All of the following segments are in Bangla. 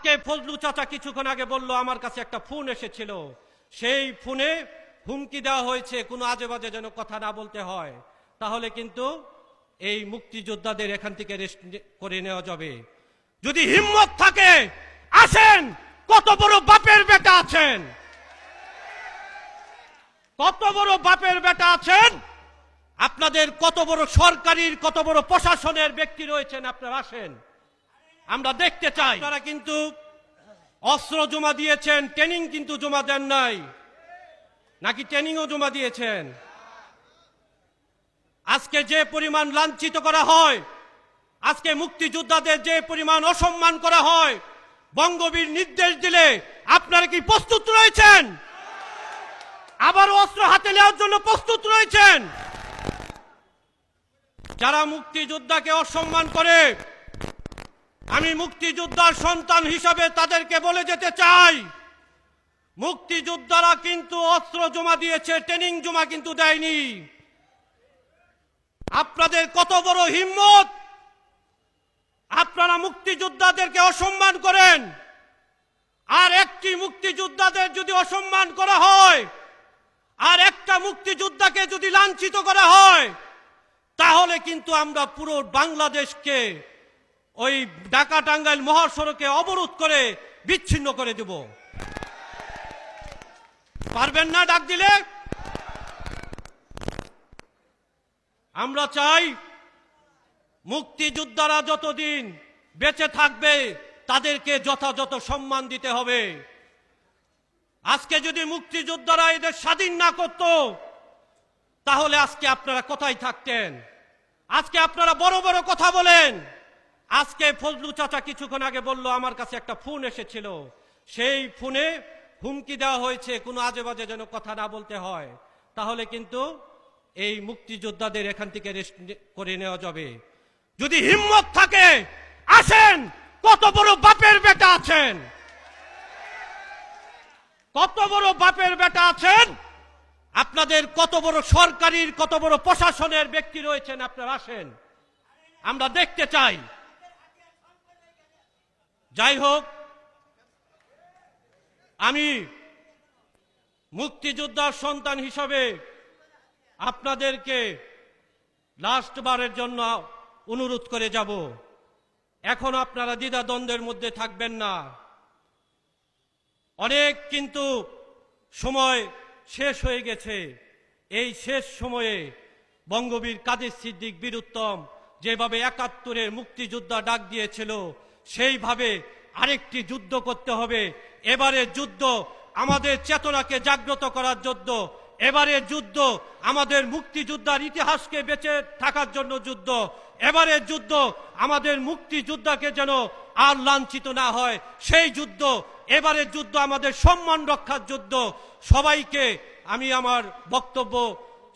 আজকে ফজলু চাচা কিছুক্ষণ আগে বলল আমার কাছে একটা ফোন এসেছিল, সেই ফোনে হুমকি দেওয়া হয়েছে কোনো আজে বাজে যেন কথা না বলতে হয়, তাহলে কিন্তু এই মুক্তিযোদ্ধাদের এখান থেকে রেস্ট করে নেওয়া যাবে। যদি হিম্মত থাকে আসেন, কত বড় বাপের বেটা আছেন, কত বড় বাপের বেটা আছেন, আপনাদের কত বড় সরকারির কত বড় প্রশাসনের ব্যক্তি রয়েছেন, আপনারা আসেন, আমরা দেখতে চাই। তারা কিন্তু অস্ত্র জমা দিয়েছেন, ট্রেনিং কিন্তু জমা দেন নাই, নাকি ট্রেনিংও জমা দিয়েছেন? আজকে যে পরিমাণ লাঞ্ছিত করা হয়, আজকে মুক্তিযোদ্ধাদের যে পরিমাণ অসম্মান করা হয়, বঙ্গবীর নির্দেশ দিলে আপনারা কি প্রস্তুত রয়েছেন? আবার অস্ত্র হাতে নেওয়ার জন্য প্রস্তুত রয়েছেন? যারা মুক্তিযোদ্ধাকে অসম্মান করে, আমি মুক্তিযোদ্ধার সন্তান হিসাবে তাদেরকে বলে যেতে চাই, মুক্তিযোদ্ধারা কিন্তু অস্ত্র জমা দিয়েছে, ট্রেনিং জমা কিন্তু দেয়নি। আপনাদের কত বড় হিম্মত, আপনারা মুক্তিযোদ্ধাদেরকে অসম্মান করেন। আর একটি মুক্তিযোদ্ধাদের যদি অসম্মান করা হয়, আর একটা মুক্তিযোদ্ধাকে যদি লাঞ্ছিত করা হয়, তাহলে কিন্তু আমরা পুরো বাংলাদেশকে ওই ঢাকা টাঙ্গাইল মহাসড়কে অবরোধ করে বিচ্ছিন্ন করে দেব। পারবেন না ডাক দিলে? আমরা চাই মুক্তিযোদ্ধারা যতদিন বেঁচে থাকবে তাদেরকে যথাযথ সম্মান দিতে হবে। আজকে যদি মুক্তিযোদ্ধারা এদের স্বাধীন না করত, তাহলে আজকে আপনারা কোথায় থাকতেন? আজকে আপনারা বড় বড় কথা বলেন। আজকে ফজলু চাচা কিছুক্ষণ আগে বলল আমার কাছে একটা ফোন এসেছিল, সেই ফোনে হুমকি দেওয়া হয়েছে কোনো আজে বাজে যেন কথা না বলতে হয়, তাহলে কিন্তু এই মুক্তিযোদ্ধাদের এখান থেকে রেস্ট করে নেওয়া যাবে। যদি হিম্মত থাকে আসেন, কত বড় বাপের বেটা আছেন, কত বড় বাপের বেটা আছেন, আপনাদের কত বড় সরকারির কত বড় প্রশাসনের ব্যক্তি রয়েছেন, আপনারা আসেন, আমরা দেখতে চাই। যাই হোক, আমি মুক্তিযোদ্ধার সন্তান হিসাবে আপনাদেরকে লাস্টবারের জন্য অনুরোধ করে যাব, এখন আপনারা দ্বিধাদ্বন্দ্বের মধ্যে থাকবেন না। অনেক কিন্তু সময় শেষ হয়ে গেছে। এই শেষ সময়ে বঙ্গবীর কাদের সিদ্দিক বীর উত্তম যেভাবে ৭১-এর মুক্তিযোদ্ধা ডাক দিয়েছিল, সেইভাবে আরেকটি যুদ্ধ করতে হবে। এবারের যুদ্ধ আমাদের চেতনাকে জাগ্রত করার যুদ্ধ, এবারের যুদ্ধ আমাদের মুক্তিযোদ্ধার ইতিহাসকে বেঁচে থাকার জন্য যুদ্ধ, এবারের যুদ্ধ আমাদের মুক্তিযোদ্ধাকে যেন আর লাঞ্ছিত না হয় সেই যুদ্ধ, এবারের যুদ্ধ আমাদের সম্মান রক্ষার যুদ্ধ। সবাইকে আমি আমার বক্তব্য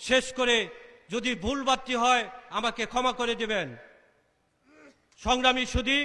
শেষ করে, যদি ভুল বাড়তি হয় আমাকে ক্ষমা করে দেবেন। সংগ্রামী সুধী,